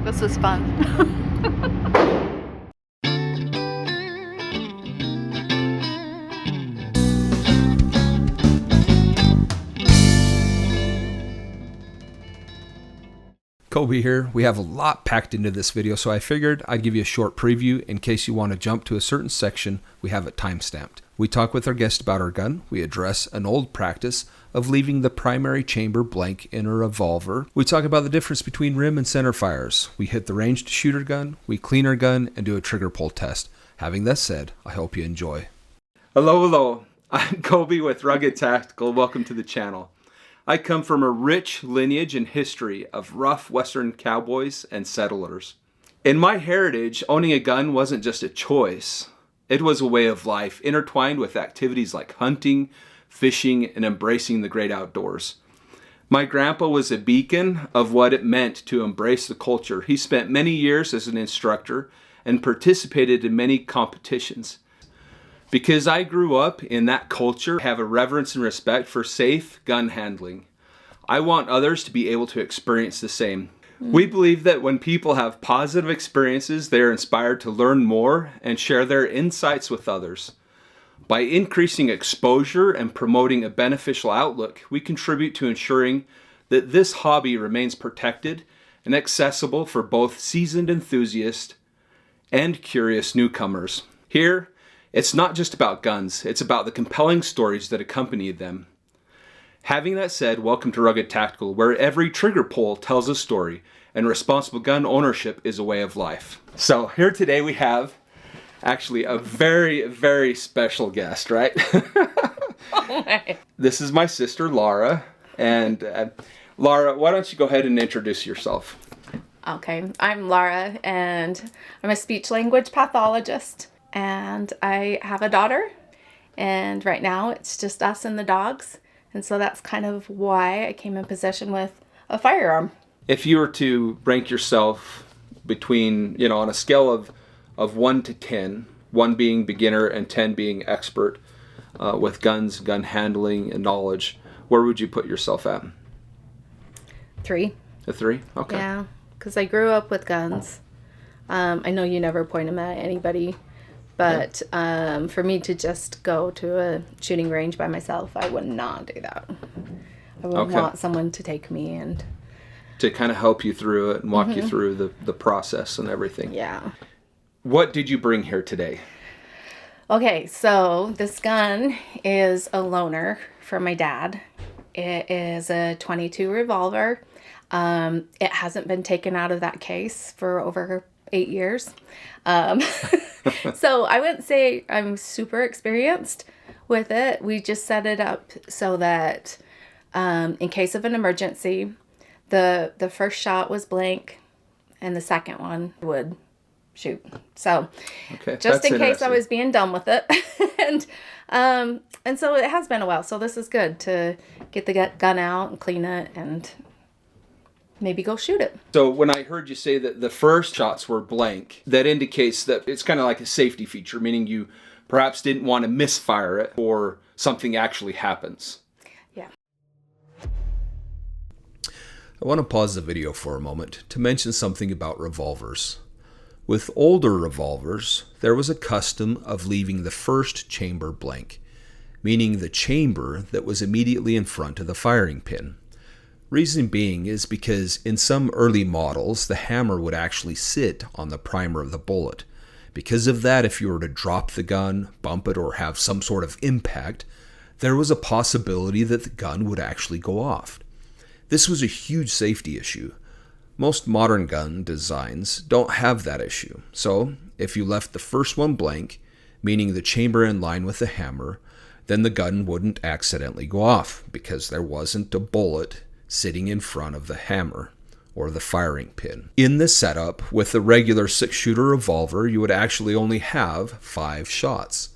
This was fun. Kobe here. We have a lot packed into this video, so I figured I'd give you a short preview in case you want to jump to a certain section. We have it timestamped. We talk with our guest about our gun. We address an old practice of leaving the primary chamber blank in a revolver. We talk about the difference between rim and centerfires. We hit the range to shoot our gun, we clean our gun, and do a trigger pull test. Having that said, I hope you enjoy. Hello. I'm Kobe with Rugged Tactical. Welcome to the channel. I come from a rich lineage and history of rough Western cowboys and settlers. In my heritage, owning a gun wasn't just a choice. It was a way of life, intertwined with activities like hunting, fishing, and embracing the great outdoors. My grandpa was a beacon of what it meant to embrace the culture. He spent many years as an instructor and participated in many competitions. Because I grew up in that culture, I have a reverence and respect for safe gun handling. I want others to be able to experience the same. We believe that when people have positive experiences, they are inspired to learn more and share their insights with others. By increasing exposure and promoting a beneficial outlook, we contribute to ensuring that this hobby remains protected and accessible for both seasoned enthusiasts and curious newcomers. Here, it's not just about guns, it's about the compelling stories that accompany them. Having that said, welcome to Rugged Tactical, where every trigger pull tells a story, and responsible gun ownership is a way of life. So here today we have actually a very, very special guest, right? This is my sister, Laura. And Laura, why don't you go ahead and introduce yourself? Okay, I'm Laura, and I'm a speech language pathologist. And I have a daughter, and right now it's just us and the dogs. And so that's kind of why I came in possession with a firearm. If you were to rank yourself between, on a scale of 1 to 10, 1 being beginner and 10 being expert with guns, gun handling, and knowledge, where would you put yourself at? 3. A 3? Okay. Yeah, because I grew up with guns. I know you never point them at anybody. But for me to just go to a shooting range by myself, I would not do that. I would want someone to take me and to kind of help you through it and walk you through the process and everything. Yeah. What did you bring here today? Okay, so this gun is a loaner from my dad. It is a .22 revolver. It hasn't been taken out of that case for over 8 years. So I wouldn't say I'm super experienced with it. We just set it up so that in case of an emergency, the first shot was blank and the second one would shoot. So just in case I was being done with it. and so it has been a while. So this is good to get the gun out and clean it and maybe go shoot it. So when I heard you say that the first shots were blank, that indicates that it's kind of like a safety feature, meaning you perhaps didn't want to misfire it or something actually happens. Yeah. I want to pause the video for a moment to mention something about revolvers. With older revolvers, there was a custom of leaving the first chamber blank, meaning the chamber that was immediately in front of the firing pin. Reason being is because in some early models, the hammer would actually sit on the primer of the bullet. Because of that, if you were to drop the gun, bump it, or have some sort of impact, there was a possibility that the gun would actually go off. This was a huge safety issue. Most modern gun designs don't have that issue. So, if you left the first one blank, meaning the chamber in line with the hammer, then the gun wouldn't accidentally go off because there wasn't a bullet sitting in front of the hammer or the firing pin. In this setup, with a regular 6-shooter revolver, you would actually only have 5 shots.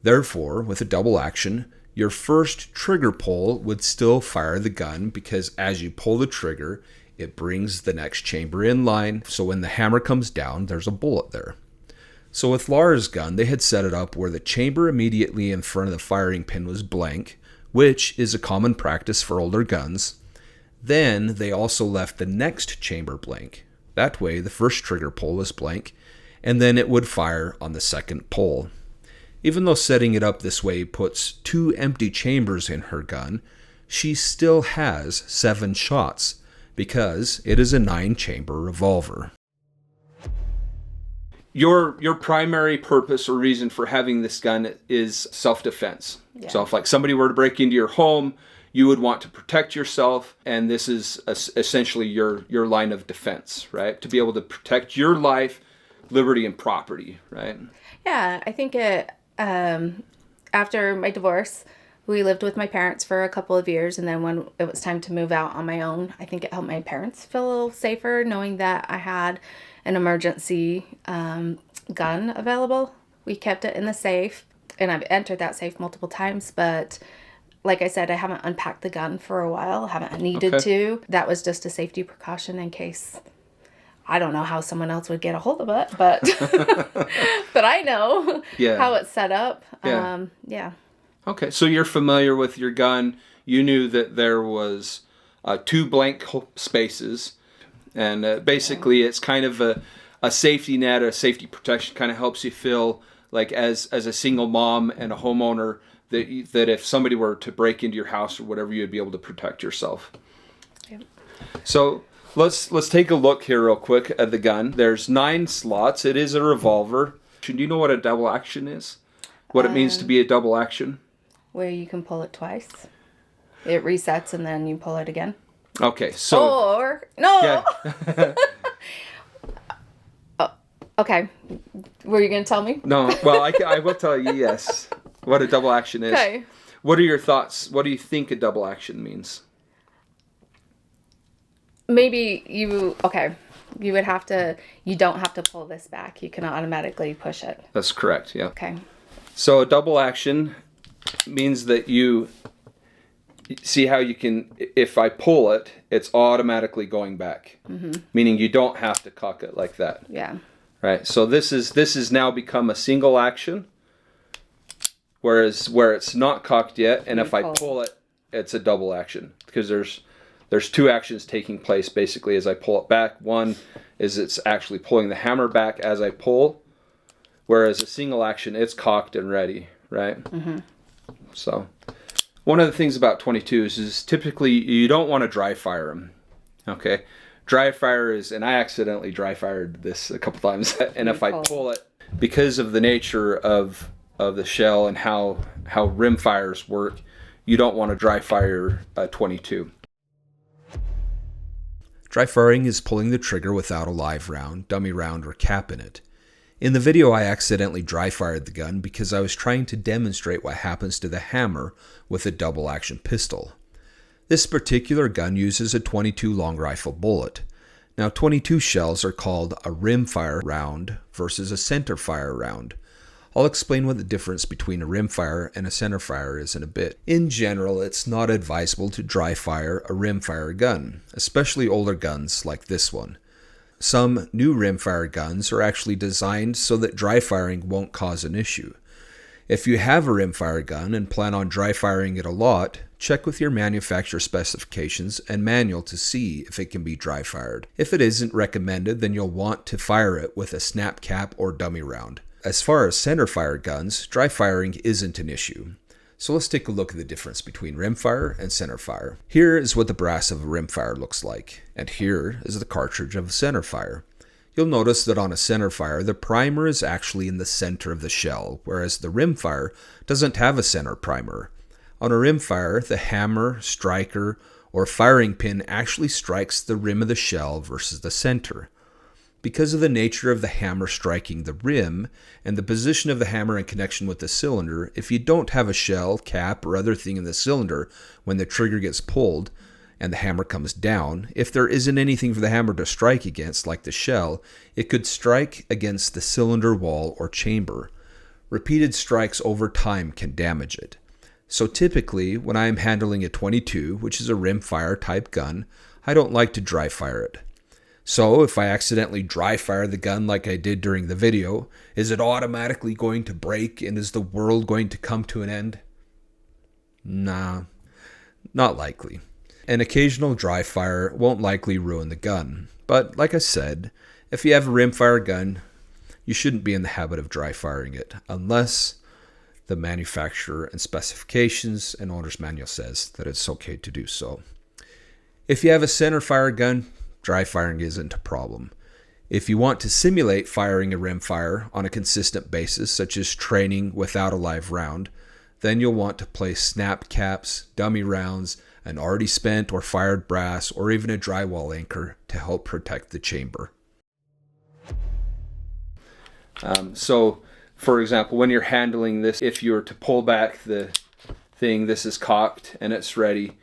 Therefore, with a double action, your first trigger pull would still fire the gun because as you pull the trigger, it brings the next chamber in line, so when the hammer comes down, there's a bullet there. So with Laura's gun, they had set it up where the chamber immediately in front of the firing pin was blank, which is a common practice for older guns. Then they also left the next chamber blank, That way, the first trigger pull is blank, and then it would fire on the second pull. Even though setting it up this way puts 2 empty chambers in her gun, she still has 7 shots because it is a 9-chamber revolver. Your primary purpose or reason for having this gun is self-defense. Yeah. So if like somebody were to break into your home, you would want to protect yourself, and this is essentially your line of defense, right? To be able to protect your life, liberty, and property, right? Yeah, I think it. After my divorce, we lived with my parents for a couple of years, and then when it was time to move out on my own, I think it helped my parents feel a little safer knowing that I had an emergency gun available. We kept it in the safe, and I've entered that safe multiple times, but like I said, I haven't unpacked the gun for a while. I haven't needed to. That was just a safety precaution in case, I don't know how someone else would get a hold of it, but but I know how it's set up. Yeah. Okay, so you're familiar with your gun. You knew that there was 2 blank spaces, and basically it's kind of a safety net, a safety protection, kind of helps you feel like as a single mom and a homeowner that if somebody were to break into your house or whatever, you'd be able to protect yourself. Yep. So let's take a look here real quick at the gun. There's 9 slots. It is a revolver. Do you know what a double action is? What it means to be a double action? Where you can pull it twice. It resets and then you pull it again. Okay, so... Or... No! Yeah. Oh, okay. Were you going to tell me? No, well, I will tell you, yes, what a double action is. Okay. What are your thoughts? What do you think a double action means? Maybe you would have to, you don't have to pull this back. You can automatically push it. That's correct, yeah. Okay. So a double action means that you see how you can, if I pull it, it's automatically going back. Mm-hmm. Meaning you don't have to cock it like that. Yeah. Right. So this is now become a single action, whereas where it's not cocked yet, and if I pull it, it's a double action because there's 2 actions taking place basically as I pull it back. One is it's actually pulling the hammer back as I pull, whereas a single action, it's cocked and ready, right? Mm-hmm. So one of the things about 22s is typically you don't want to dry fire them, okay? Dry fire is, and I accidentally dry fired this a couple times, and if I pull it, because of the nature of the shell and how rimfires work, you don't want to dry fire a 22. Dry firing is pulling the trigger without a live round, dummy round, or cap in it. In the video, I accidentally dry fired the gun because I was trying to demonstrate what happens to the hammer with a double action pistol. This particular gun uses a 22 long rifle bullet. Now 22 shells are called a rimfire round versus a centerfire round. I'll explain what the difference between a rimfire and a centerfire is in a bit. In general, it's not advisable to dry fire a rimfire gun, especially older guns like this one. Some new rimfire guns are actually designed so that dry firing won't cause an issue. If you have a rimfire gun and plan on dry firing it a lot, check with your manufacturer specifications and manual to see if it can be dry fired. If it isn't recommended, then you'll want to fire it with a snap cap or dummy round. As far as centerfire guns, dry firing isn't an issue. So let's take a look at the difference between rimfire and centerfire. Here is what the brass of a rimfire looks like, and here is the cartridge of a centerfire. You'll notice that on a centerfire, the primer is actually in the center of the shell, whereas the rimfire doesn't have a center primer. On a rimfire, the hammer, striker, or firing pin actually strikes the rim of the shell versus the center. Because of the nature of the hammer striking the rim and the position of the hammer in connection with the cylinder, if you don't have a shell, cap, or other thing in the cylinder when the trigger gets pulled and the hammer comes down, if there isn't anything for the hammer to strike against, like the shell, it could strike against the cylinder wall or chamber. Repeated strikes over time can damage it. So typically, when I am handling a 22, which is a rimfire type gun, I don't like to dry fire it. So if I accidentally dry fire the gun like I did during the video, is it automatically going to break and is the world going to come to an end? Nah, not likely. An occasional dry fire won't likely ruin the gun, But like I said, if you have a rimfire gun, you shouldn't be in the habit of dry firing it unless the manufacturer and specifications and owner's manual says that it's okay to do so. If you have a centerfire gun, dry firing isn't a problem. If you want to simulate firing a rimfire on a consistent basis, such as training without a live round, then you'll want to place snap caps, dummy rounds, an already spent or fired brass, or even a drywall anchor to help protect the chamber. So, for example, when you're handling this, if you were to pull back the thing, this is cocked and it's ready,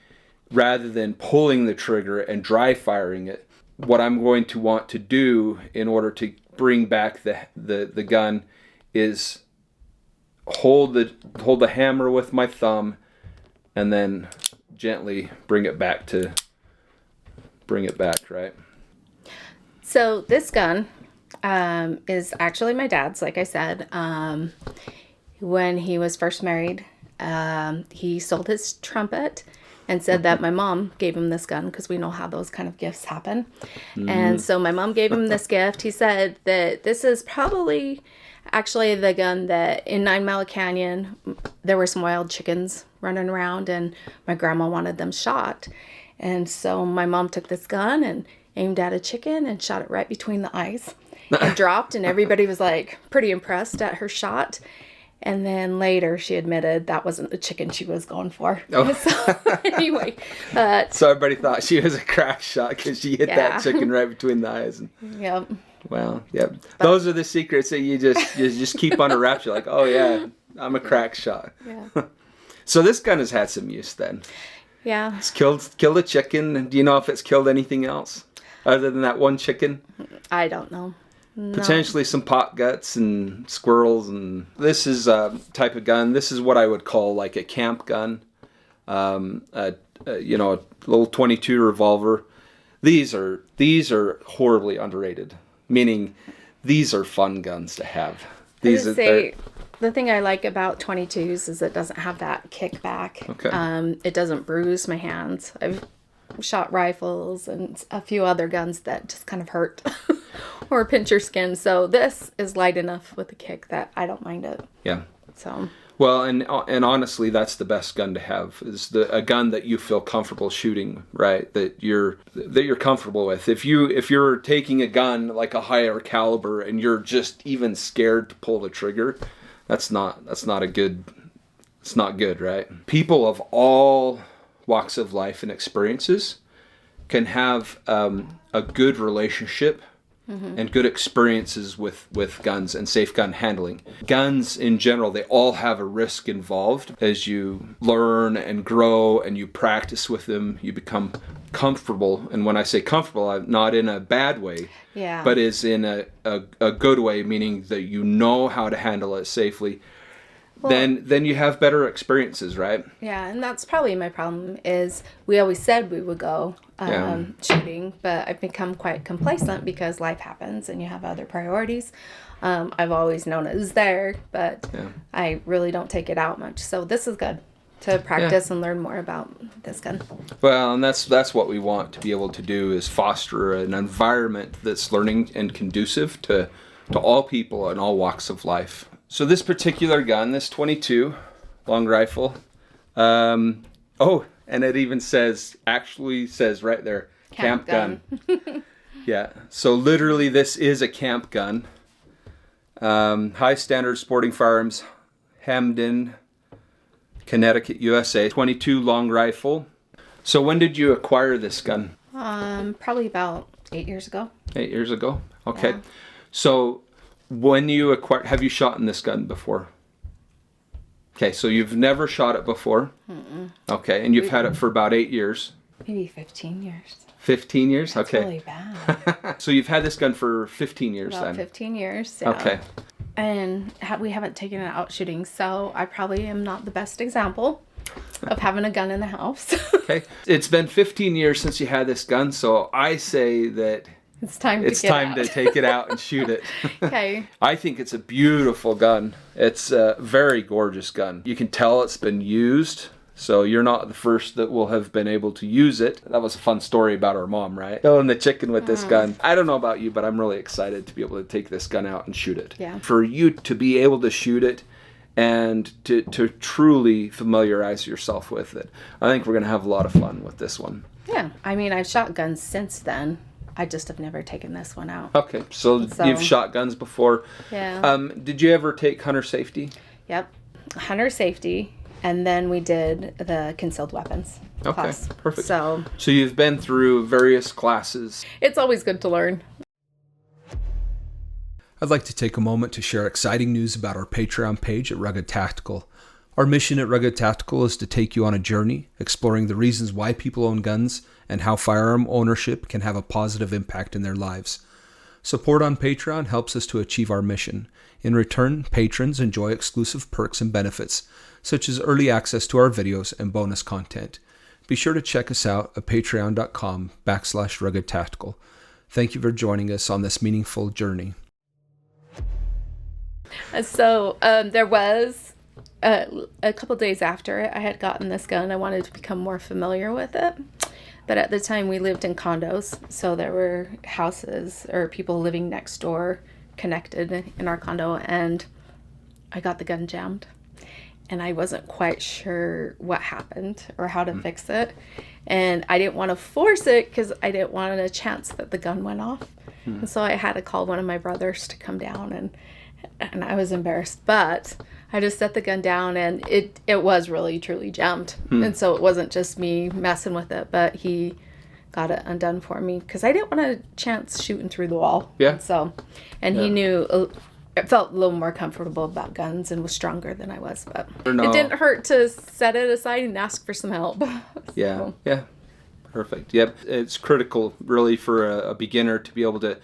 rather than pulling the trigger and dry firing it, what I'm going to want to do in order to bring back the gun is hold the hammer with my thumb and then gently bring it back, right? So this gun is actually my dad's, like I said. When he was first married, he sold his trumpet and said that my mom gave him this gun because we know how those kind of gifts happen. And so my mom gave him this gift. He said that this is probably actually the gun that in 9 Mile Canyon, there were some wild chickens running around and my grandma wanted them shot. And so my mom took this gun and aimed at a chicken and shot it right between the eyes and dropped, and everybody was like pretty impressed at her shot. And then later she admitted that wasn't the chicken she was going for. Oh. So anyway. So everybody thought she was a crack shot because she hit that chicken right between the eyes. And, yep. Well, yep. Those are the secrets that you just keep under wraps. You're like, oh yeah, I'm a crack shot. Yeah. So this gun has had some use then. Yeah. It's killed a chicken. Do you know if it's killed anything else other than that one chicken? I don't know. No. Potentially some pot guts and squirrels. And this is a type of gun. This is what I would call like a camp gun. A little 22 revolver. These are horribly underrated. Meaning, these are fun guns to have. The thing I like about 22s is it doesn't have that kickback. Okay. It doesn't bruise my hands. I've shot rifles and a few other guns that just kind of hurt or pinch your skin. So this is light enough with a kick that I don't mind it. Yeah. So. Well, and honestly, that's the best gun to have, is a gun that you feel comfortable shooting, right? That you're comfortable with. If you're taking a gun like a higher caliber and you're just even scared to pull the trigger, it's not good, right? People of all walks of life and experiences can have a good relationship and good experiences with guns and safe gun handling. Guns in general, they all have a risk involved. As you learn and grow and you practice with them, you become comfortable. And when I say comfortable, I'm not in a bad way, but is in a good way, meaning that you know how to handle it safely. Well, then you have better experiences, right? Yeah, and that's probably my problem is we always said we would go shooting, but I've become quite complacent because life happens and you have other priorities. I've always known it was there, but I really don't take it out much. So this is good to practice and learn more about this gun. Well, and that's what we want to be able to do, is foster an environment that's learning and conducive to all people in all walks of life. So this particular gun, this 22 long rifle, and it even says right there, camp gun. Yeah, so literally this is a camp gun. High Standard Sporting Firearms, Hamden, Connecticut, USA. 22 long rifle. So when did you acquire this gun? Probably about 8 years ago. 8 years ago? Okay. Yeah. So when you acquire, have you shot in this gun before? Okay, so you've never shot it before. Mm-mm. Okay, and you've had it for about 8 years. Maybe 15 years. 15 years? That's okay. Really bad. So you've had this gun for 15 years about then? 15 years, yeah. Okay. And we haven't taken it out shooting, so I probably am not the best example of having a gun in the house. Okay. It's been 15 years since you had this gun, so I say that it's time to take it out and shoot it. Okay. I think it's a beautiful gun. It's a very gorgeous gun. You can tell it's been used So you're not the first that will have been able to use it. That was a fun story about our mom, right? Killing the chicken with this gun. I don't know about you, but I'm really excited to be able to take this gun out and shoot it. Yeah. For you to be able to shoot it and to truly familiarize yourself with it, I think we're going to have a lot of fun with this one. Yeah. I mean, I've shot guns since then. I just have never taken this one out. Okay, so you've shot guns before. Yeah. Did you ever take hunter safety? Yep. Hunter safety, and then we did the concealed weapons class. Perfect. So you've been through various classes. it's always good to learn. I'd like to take a moment to share exciting news about our Patreon page at Rugged Tactical. Our mission at Rugged Tactical is to take you on a journey, exploring the reasons why people own guns and how firearm ownership can have a positive impact in their lives. Support on Patreon helps us to achieve our mission. In return, patrons enjoy exclusive perks and benefits, such as early access to our videos and bonus content. Be sure to check us out at patreon.com/Rugged Tactical. Thank you for joining us on this meaningful journey. So there was a couple days after I had gotten this gun, I wanted to become more familiar with it. But at the time we lived in condos, so there were houses or people living next door connected in our condo, and I got the gun jammed. And I wasn't quite sure what happened or how to fix it. And I didn't want to force it because I didn't want a chance that the gun went off. And so I had to call one of my brothers to come down, and I was embarrassed. But I just set the gun down, and it was really, truly jammed. And so it wasn't just me messing with it, but he got it undone for me because I didn't want a chance shooting through the wall. Yeah. And he knew it felt a little more comfortable about guns and was stronger than I was. But it didn't hurt to set it aside and ask for some help. Yeah. Perfect. Yep. It's critical, really, for a beginner to be able to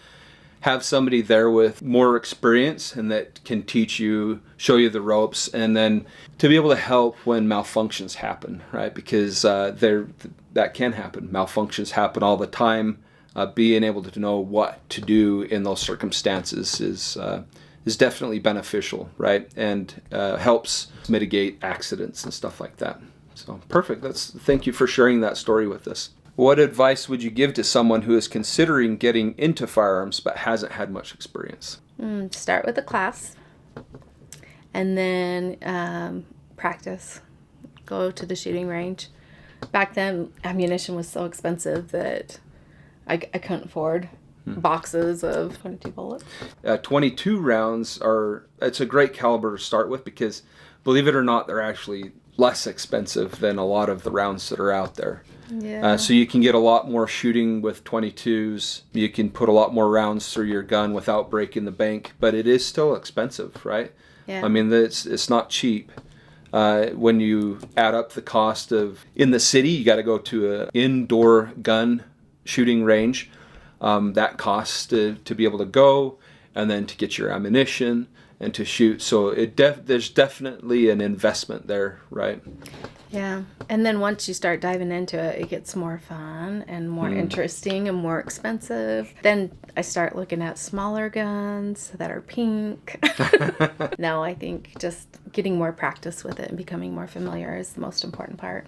have somebody there with more experience and that can teach you, show you the ropes, and then to be able to help when malfunctions happen, right? Because that can happen. Malfunctions happen all the time. Being able to know what to do in those circumstances is definitely beneficial, right? And helps mitigate accidents and stuff like that. So perfect. Thank you for sharing that story with us. What advice would you give to someone who is considering getting into firearms but hasn't had much experience? Start with a class, and then practice. Go to the shooting range. Back then, ammunition was so expensive that I couldn't afford boxes of 22 bullets. 22 rounds it's a great caliber to start with because, believe it or not, they're actually less expensive than a lot of the rounds that are out there. Yeah. So you can get a lot more shooting with 22s. You can put a lot more rounds through your gun without breaking the bank, but it is still expensive, right? Yeah. I mean, it's not cheap. When you add up the cost of, in the city, you got to go to an indoor gun shooting range. That costs to be able to go, and then to get your ammunition and to shoot. So there's definitely an investment there, right? Yeah. And then once you start diving into it, it gets more fun and more interesting and more expensive. Then I start looking at smaller guns that are pink. No, I think just getting more practice with it and becoming more familiar is the most important part.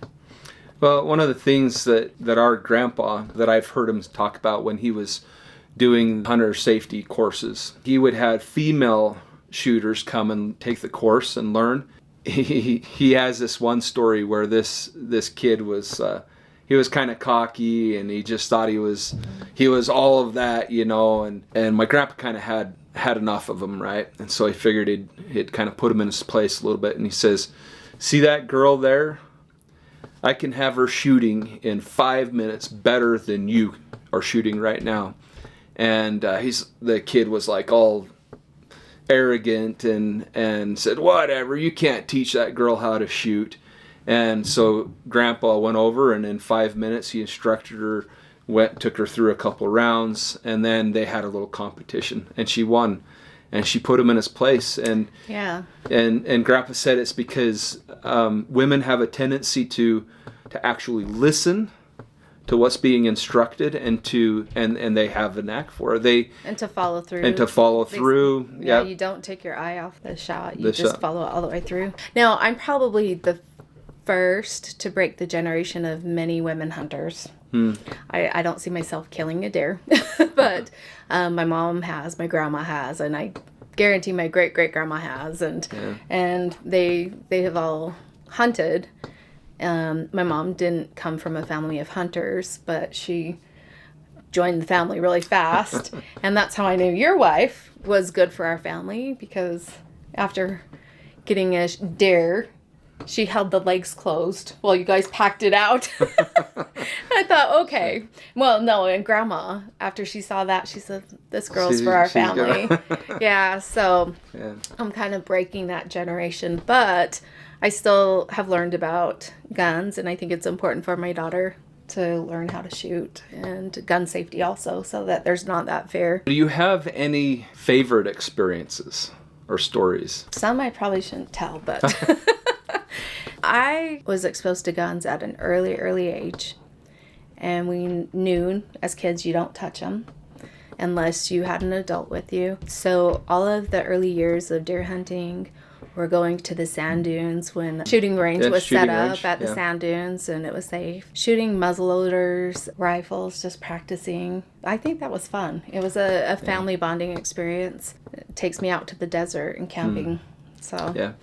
Well, one of the things that our grandpa, that I've heard him talk about when he was doing hunter safety courses, he would have female shooters come and take the course and learn. He has this one story where this kid was he was kind of cocky, and he just thought he was all of that, and my grandpa kind of had enough of him, right? And so he figured he'd kind of put him in his place a little bit, and he says, "See that girl there? I can have her shooting in 5 minutes better than you are shooting right now." And the kid was like all arrogant and said, "Whatever, you can't teach that girl how to shoot." And so Grandpa went over, and in 5 minutes he instructed her, took her through a couple rounds, and then they had a little competition, and she won, and she put him in his place. And yeah, and Grandpa said it's because women have a tendency to actually listen to what's being instructed, and they have a knack for it. And to follow through. Yeah, you don't take your eye off the shot. You just follow it all the way through. Now, I'm probably the first to break the generation of many women hunters. I don't see myself killing a deer, but my mom has, my grandma has, and I guarantee my great-great-grandma has, and they have all hunted. My mom didn't come from a family of hunters, but she joined the family really fast. And that's how I knew your wife was good for our family, because after getting a deer, she held the legs closed while you guys packed it out. I thought, okay. Well, no, and Grandma, after she saw that, she said, this girl's for our family. Yeah, so I'm kind of breaking that generation. But I still have learned about guns, and I think it's important for my daughter to learn how to shoot, and gun safety also, so that there's not that fear. Do you have any favorite experiences or stories? Some I probably shouldn't tell, but I was exposed to guns at an early age, and we knew as kids you don't touch them unless you had an adult with you. So all of the early years of deer hunting, we're going to the sand dunes when shooting range was set up at the sand dunes, and it was safe. Shooting muzzleloaders, rifles, just practicing. I think that was fun. It was a family bonding experience. It takes me out to the desert and camping. So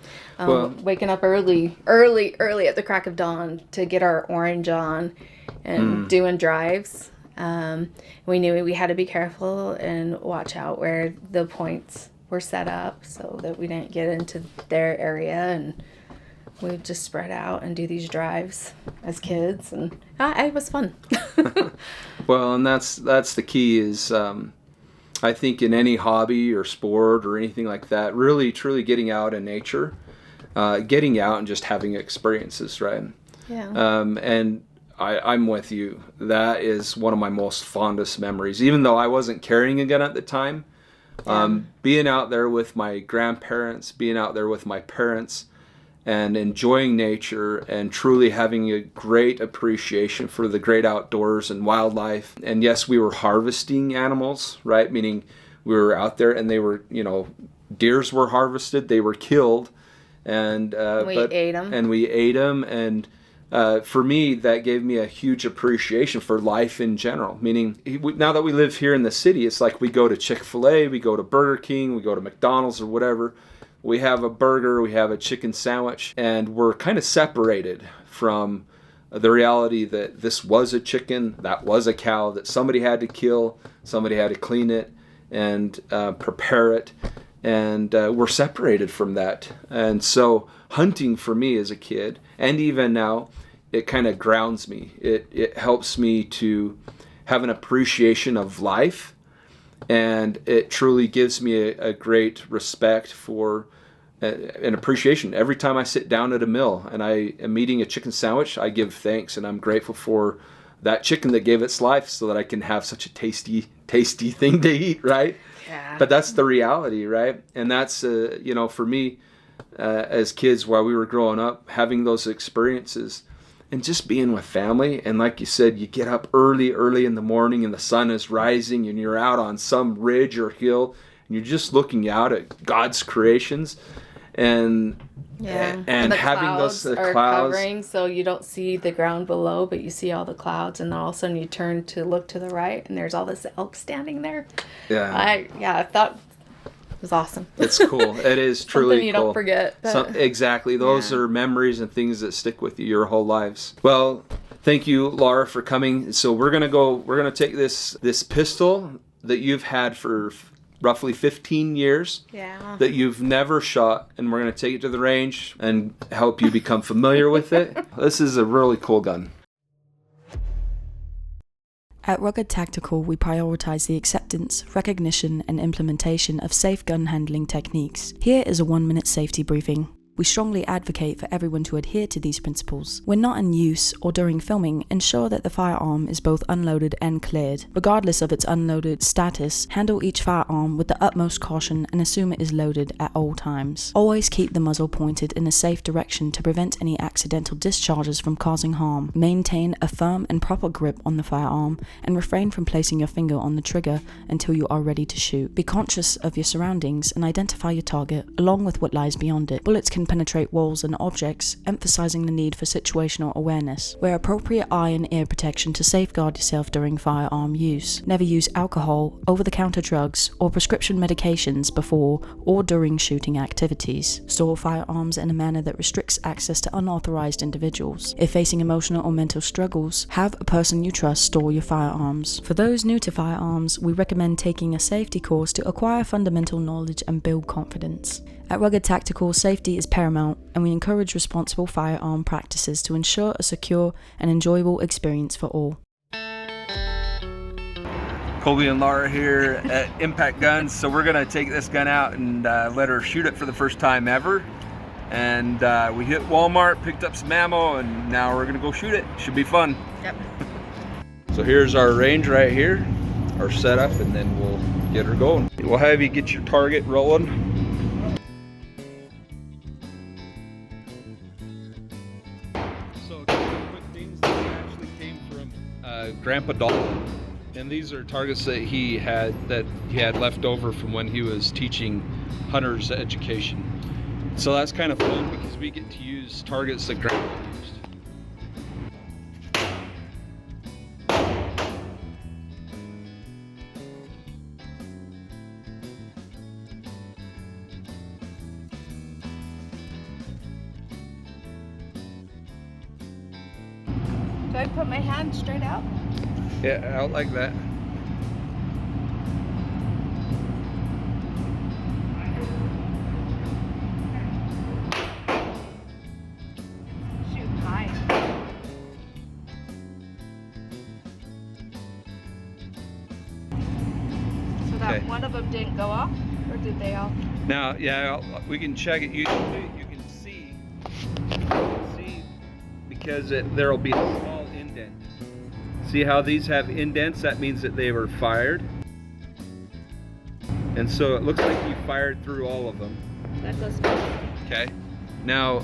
waking up early at the crack of dawn to get our orange on and doing drives. We knew we had to be careful and watch out where the points were set up so that we didn't get into their area, and we would just spread out and do these drives as kids, and it was fun. Well, and that's the key is I think in any hobby or sport or anything like that, really truly getting out in nature, getting out and just having experiences, right? Yeah. And I'm with you. That is one of my most fondest memories, even though I wasn't carrying a gun at the time. Being out there with my grandparents, being out there with my parents, and enjoying nature, and truly having a great appreciation for the great outdoors and wildlife. And yes, we were harvesting animals, right? Meaning we were out there and they were, deers were harvested, they were killed, and we ate them. And we ate them, and for me, that gave me a huge appreciation for life in general. Meaning, now that we live here in the city, it's like we go to Chick-fil-A, we go to Burger King, we go to McDonald's or whatever. We have a burger, we have a chicken sandwich, and we're kind of separated from the reality that this was a chicken, that was a cow, that somebody had to kill, somebody had to clean it and prepare it. And we're separated from that. And so hunting for me as a kid, and even now, it kind of grounds me. It helps me to have an appreciation of life, and it truly gives me a great respect for an appreciation. Every time I sit down at a meal and I am eating a chicken sandwich, I give thanks, and I'm grateful for that chicken that gave its life so that I can have such a tasty thing to eat, right? Yeah. But that's the reality, right? And that's, for me, as kids, while we were growing up, having those experiences and just being with family. And like you said, you get up early in the morning and the sun is rising and you're out on some ridge or hill and you're just looking out at God's creations and the having clouds those are clouds covering, so you don't see the ground below, but you see all the clouds, and then all of a sudden you turn to look to the right and there's all this elk standing there. I thought it was awesome. It's cool. It is truly something you cool. Don't forget. Exactly. Those are memories and things that stick with you your whole lives. Well, thank you, Laura, for coming. So we're gonna take this pistol that you've had for roughly 15 years that you've never shot, and we're going to take it to the range and help you become familiar with it. This is a really cool gun. At Rugged Tactical, we prioritize the acceptance, recognition, and implementation of safe gun handling techniques. Here is a 1-minute safety briefing. We strongly advocate for everyone to adhere to these principles. When not in use or during filming, ensure that the firearm is both unloaded and cleared. Regardless of its unloaded status, handle each firearm with the utmost caution and assume it is loaded at all times. Always keep the muzzle pointed in a safe direction to prevent any accidental discharges from causing harm. Maintain a firm and proper grip on the firearm and refrain from placing your finger on the trigger until you are ready to shoot. Be conscious of your surroundings and identify your target along with what lies beyond it. Bullets can penetrate walls and objects, emphasizing the need for situational awareness. Wear appropriate eye and ear protection to safeguard yourself during firearm use. Never use alcohol, over-the-counter drugs, or prescription medications before or during shooting activities. Store firearms in a manner that restricts access to unauthorized individuals. If facing emotional or mental struggles, have a person you trust store your firearms. For those new to firearms, we recommend taking a safety course to acquire fundamental knowledge and build confidence. At Rugged Tactical, safety is paramount, and we encourage responsible firearm practices to ensure a secure and enjoyable experience for all. Colby and Laura here at Impact Guns. So we're gonna take this gun out and let her shoot it for the first time ever. And we hit Walmart, picked up some ammo, and now we're gonna go shoot it. Should be fun. Yep. So here's our range right here, our setup, and then we'll get her going. We'll have you get your target rolling. So quick things that actually came from Grandpa Dalton, and these are targets that he had left over from when he was teaching hunters education. So that's kind of fun because we get to use targets that Grandpa used. Do I put my hand straight out? Yeah, out like that. Shoot high. So that Okay. one of them didn't go off, or did they all? Now, yeah, we can check it. You can see because there'll be a small indent. See how these have indents? That means that they were fired. And so it looks like you fired through all of them. That goes good. Okay. Now,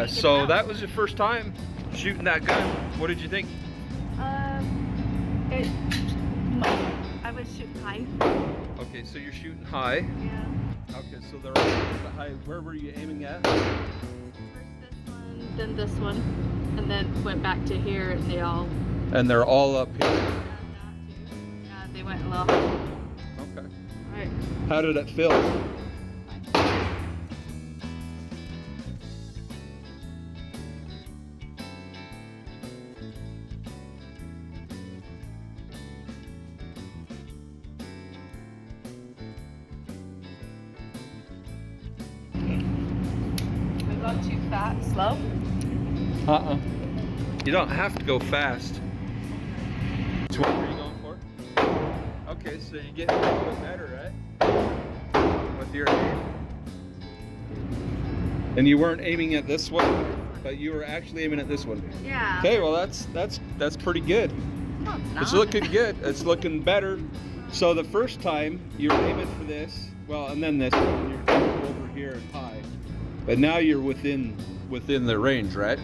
so that was your first time shooting that gun. What did you think? I was shooting high. Okay, so you're shooting high. Yeah. Okay, so they're all at the high. Where were you aiming at? First this one, then this one, and then went back to here, and they all. And they're all up here. Yeah, they went low. Okay. All right. How did it feel? We go too fast, slow. You don't have to go fast. Which one were you going for? Okay, so you're getting a little bit better, right? With your aim. And you weren't aiming at this one, but you were actually aiming at this one. Yeah. Okay, well that's pretty good. No, it's not. It's looking good. It's looking better. So the first time you were aiming for this, well, and then this one, you're over here and high. But now you're within the range, right?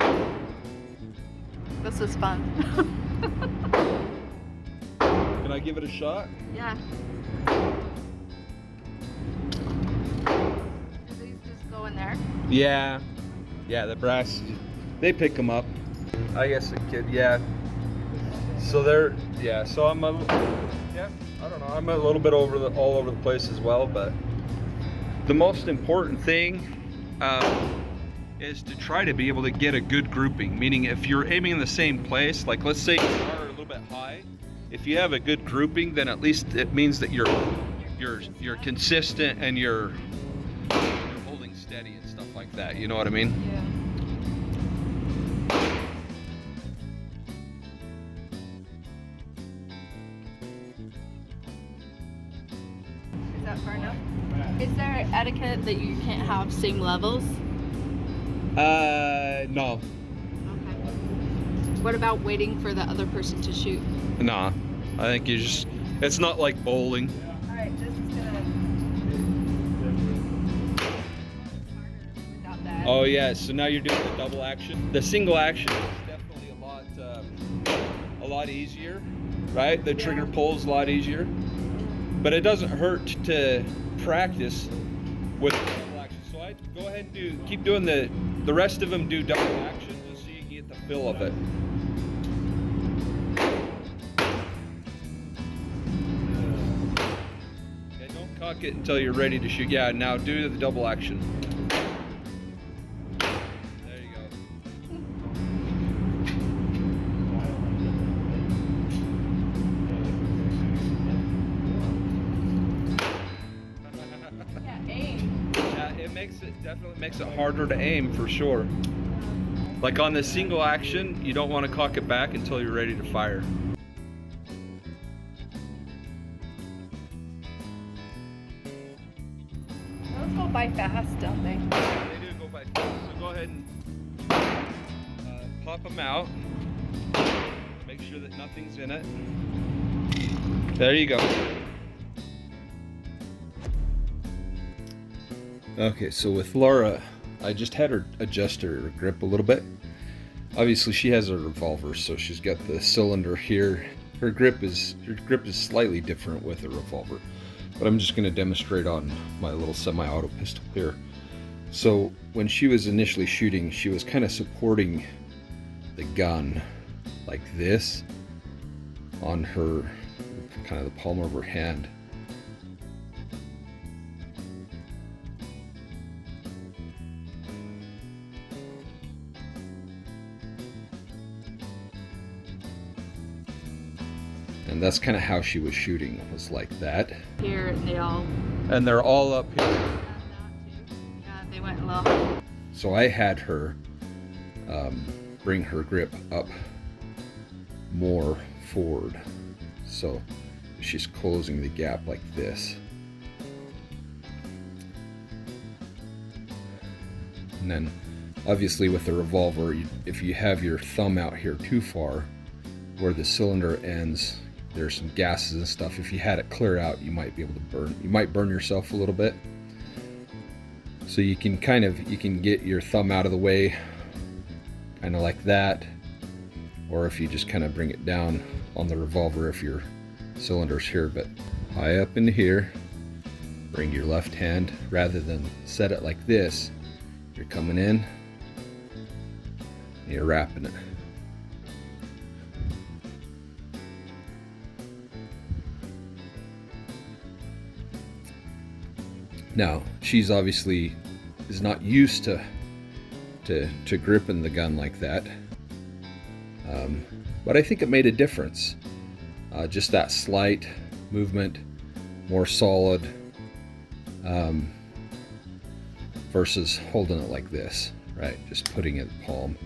This is fun. Can I give it a shot? Yeah. Do these just go in there? Yeah, the brass, they pick them up. I guess it could, yeah. So so I'm I don't know, I'm a little bit all over the place as well, but the most important thing is to try to be able to get a good grouping, meaning if you're aiming in the same place, like let's say you are a little bit high, if you have a good grouping, then at least it means that you're consistent and you're holding steady and stuff like that, you know what I mean? Yeah. Is that far enough? Is there etiquette that you can't have same levels? No. Okay. What about waiting for the other person to shoot? Nah. I think it's not like bowling. Alright, this is gonna without that. Oh yeah, so now you're doing the double action. The single action is definitely a lot easier, right? The trigger pull's a lot easier. But it doesn't hurt to practice with the double action. So sides. Go ahead and keep doing the rest of them. Do double action just so you can get the feel of it. Yeah, don't cock it until you're ready to shoot. Yeah, now do the double action. There you go. It definitely makes it harder to aim for sure. Like on the single action, you don't want to cock it back until you're ready to fire. Those go by fast, don't they? They do go by fast. So go ahead and pop them out. Make sure that nothing's in it. There you go. Okay, so with Laura, I just had her adjust her grip a little bit. Obviously she has a revolver, so she's got the cylinder here. Her grip is slightly different with a revolver, but I'm just going to demonstrate on my little semi-auto pistol here. So when she was initially shooting, she was kind of supporting the gun like this on her, kind of the palm of her hand. And that's kind of how she was shooting, was like that. Here, And they're all up here. Yeah, they went low. So I had her bring her grip up more forward. So she's closing the gap like this. And then obviously with the revolver, if you have your thumb out here too far, where the cylinder ends, there's some gases and stuff. If you had it clear out, you might be able to burn. You might burn yourself a little bit. So you can get your thumb out of the way, kind of like that. Or if you just kind of bring it down on the revolver if your cylinder's here, but high up into here, bring your left hand, rather than set it like this, you're coming in, and you're wrapping it. Now, she's obviously is not used to gripping the gun like that, but I think it made a difference. Just that slight movement, more solid, versus holding it like this, right? Just putting it in the palm.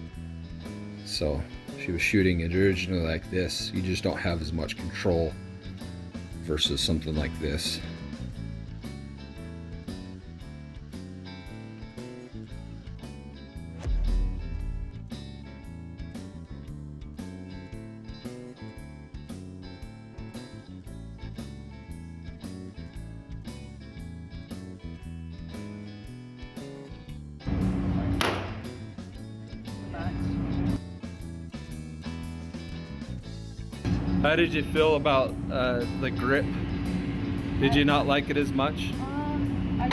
So she was shooting it originally like this. You just don't have as much control versus something like this. How did you feel about the grip? Did you not like it as much? 5,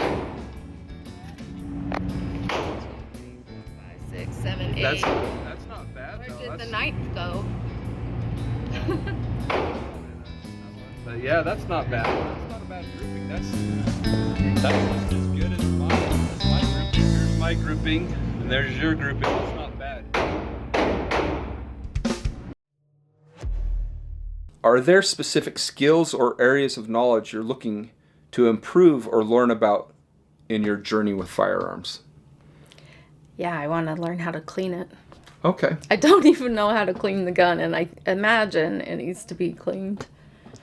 6, 7, 8. That's not bad. Where though. did the ninth go? But yeah, that's not bad. That's not a bad grouping. That's just as good as mine. That's my grouping. Here's my grouping, and there's your grouping. That's not bad. Are there specific skills or areas of knowledge you're looking to improve or learn about in your journey with firearms? Yeah, I want to learn how to clean it. Okay. I don't even know how to clean the gun, and I imagine it needs to be cleaned.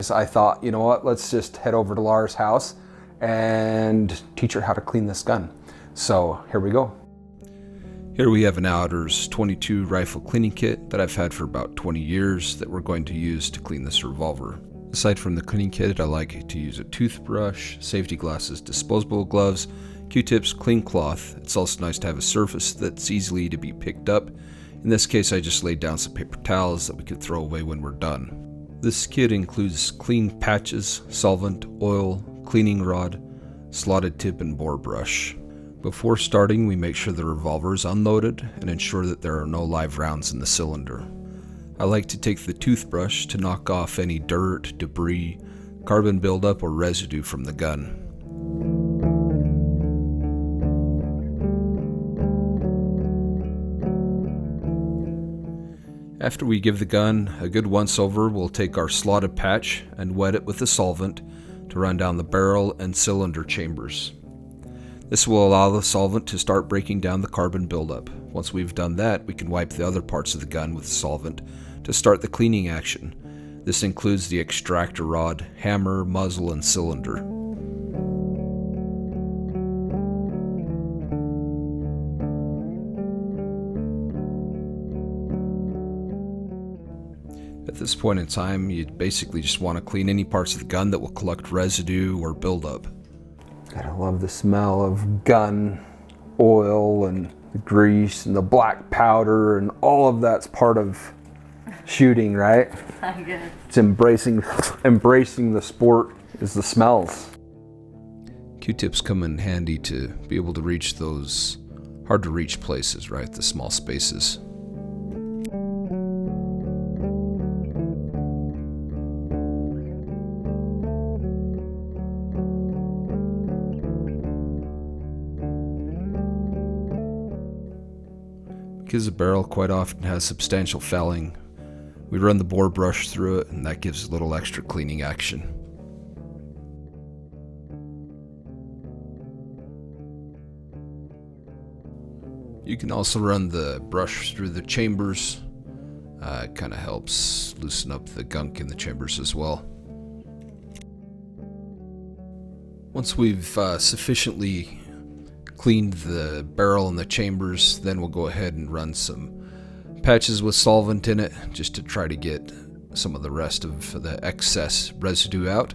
So I thought, you know what, let's just head over to Laura's house and teach her how to clean this gun. So here we go. Here we have an Outers 22 rifle cleaning kit that I've had for about 20 years that we're going to use to clean this revolver. Aside from the cleaning kit, I like to use a toothbrush, safety glasses, disposable gloves, Q-tips, clean cloth. It's also nice to have a surface that's easily to be picked up. In this case, I just laid down some paper towels that we could throw away when we're done. This kit includes clean patches, solvent, oil, cleaning rod, slotted tip, and bore brush. Before starting, we make sure the revolver is unloaded and ensure that there are no live rounds in the cylinder. I like to take the toothbrush to knock off any dirt, debris, carbon buildup, or residue from the gun. After we give the gun a good once over, we'll take our slotted patch and wet it with a solvent to run down the barrel and cylinder chambers. This will allow the solvent to start breaking down the carbon buildup. Once we've done that, we can wipe the other parts of the gun with the solvent to start the cleaning action. This includes the extractor rod, hammer, muzzle, and cylinder. At this point in time, you basically just want to clean any parts of the gun that will collect residue or buildup. God, I love the smell of gun oil and the grease and the black powder, and all of that's part of shooting, right? I get it. It's embracing the sport is the smells. Q-tips come in handy to be able to reach those hard to reach places, right? The small spaces. Because the barrel quite often has substantial fouling, we run the bore brush through it, and that gives a little extra cleaning action. You can also run the brush through the chambers. It kind of helps loosen up the gunk in the chambers as well. Once we've sufficiently cleaned the barrel and the chambers, then we'll go ahead and run some patches with solvent in it just to try to get some of the rest of the excess residue out.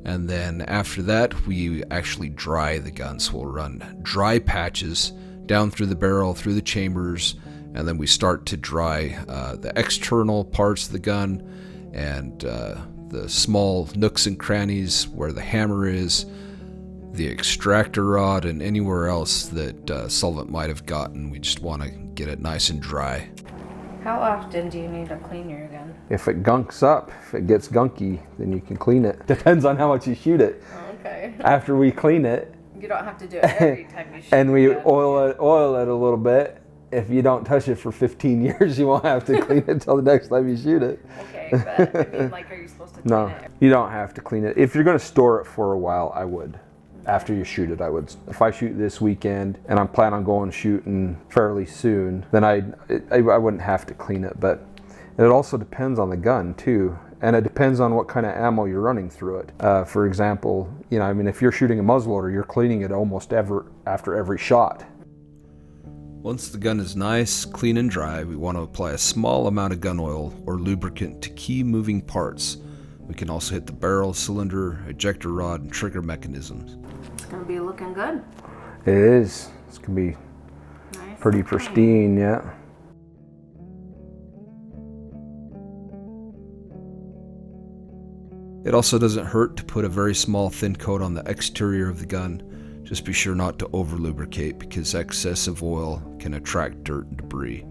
And then after that, we actually dry the gun. So we'll run dry patches down through the barrel, through the chambers, and then we start to dry the external parts of the gun and the small nooks and crannies where the hammer is, the extractor rod, and anywhere else that solvent might have gotten. We just want to get it nice and dry. How often do you need to clean your gun? If it gunks up, if it gets gunky, then you can clean it. Depends on how much you shoot it. Oh, okay. After we clean it, You don't have to do it every time you shoot. and we a gun. oil it a little bit, if you don't touch it for 15 years, you won't have to clean it until the next time you shoot it. Okay, but I mean, like, are you supposed to clean No, it? you don't have to clean it. If you're going to store it for a while, I would. After you shoot it, I would. If I shoot this weekend and I'm planning on going shooting fairly soon, then I wouldn't have to clean it. But it also depends on the gun too, and it depends on what kind of ammo you're running through it. For example, if you're shooting a muzzleloader, you're cleaning it almost after every shot. Once the gun is nice, clean, and dry, we want to apply a small amount of gun oil or lubricant to key moving parts. We can also hit the barrel, cylinder, ejector rod, and trigger mechanisms. It's gonna be looking good. It is. It's going to be Nice. pretty pristine, yeah. It also doesn't hurt to put a very small thin coat on the exterior of the gun. Just be sure not to over lubricate because excessive oil can attract dirt and debris.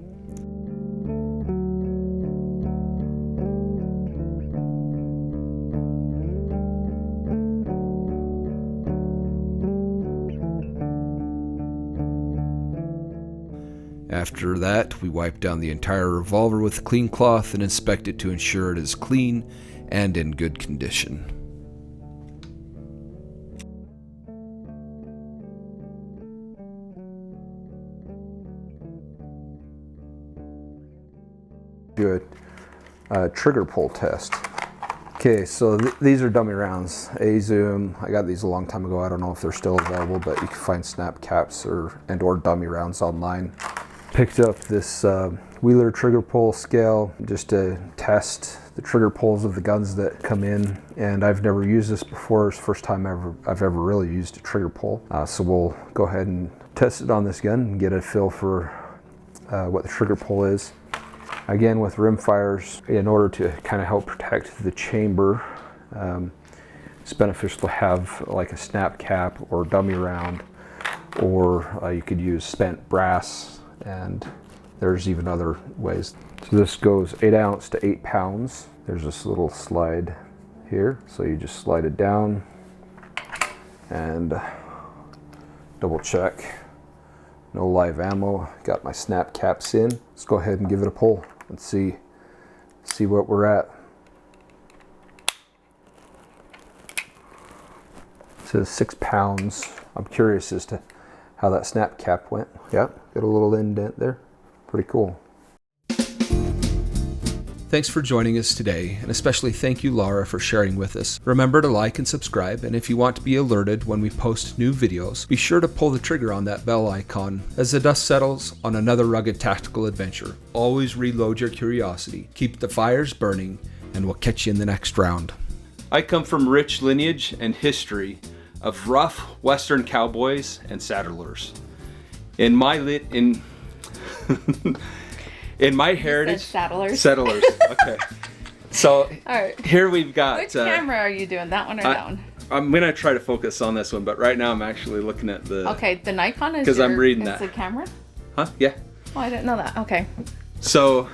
After that, we wipe down the entire revolver with a clean cloth and inspect it to ensure it is clean and in good condition. Do a trigger pull test. Okay, so these are dummy rounds. A-Zoom. I got these a long time ago. I don't know if they're still available, but you can find snap caps or dummy rounds online. Picked up this Wheeler trigger pull scale just to test the trigger pulls of the guns that come in, and I've never used this before. It's the first time I've ever really used a trigger pull. So we'll go ahead and test it on this gun and get a feel for what the trigger pull is. Again, with rimfires, in order to kind of help protect the chamber, it's beneficial to have like a snap cap or dummy round or you could use spent brass, and there's even other ways. So this goes 8 ounce to 8 pounds. There's this little slide here, so you just slide it down and double check. No live ammo. Got my snap caps in. Let's go ahead and give it a pull and see what we're at. It says 6 pounds. I'm curious as to how that snap cap went. Yeah, got a little indent there. Pretty cool. Thanks for joining us today, and especially thank you, Laura, for sharing with us. Remember to like and subscribe, and if you want to be alerted when we post new videos, be sure to pull the trigger on that bell icon as the dust settles on another rugged tactical adventure. Always reload your curiosity, keep the fires burning, and we'll catch you in the next round. I come from rich lineage and history of rough Western cowboys and settlers. In my heritage, settlers. Settlers. Okay. So All right. here we've got. Which camera are you doing? That one or that one? I'm gonna try to focus on this one, but right now I'm actually looking at the. Okay, the Nikon is 'Cause I'm reading is that. the camera. Huh? Yeah. Oh, I didn't know that. Okay. So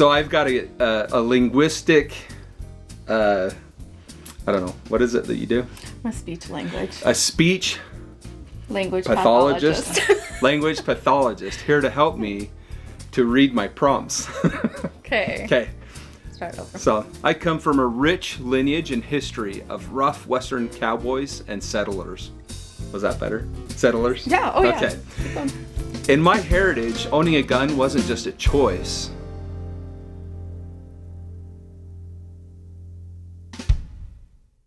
I've got a linguistic. I don't know, what is it that you do? I'm a speech language. A speech Language pathologist. pathologist. Language pathologist here to help me to read my prompts. Okay. Okay. Start over. So, I come from a rich lineage and history of rough Western cowboys and settlers. Was that better? Settlers? Yeah. Oh yeah. Okay. In my heritage, owning a gun wasn't just a choice.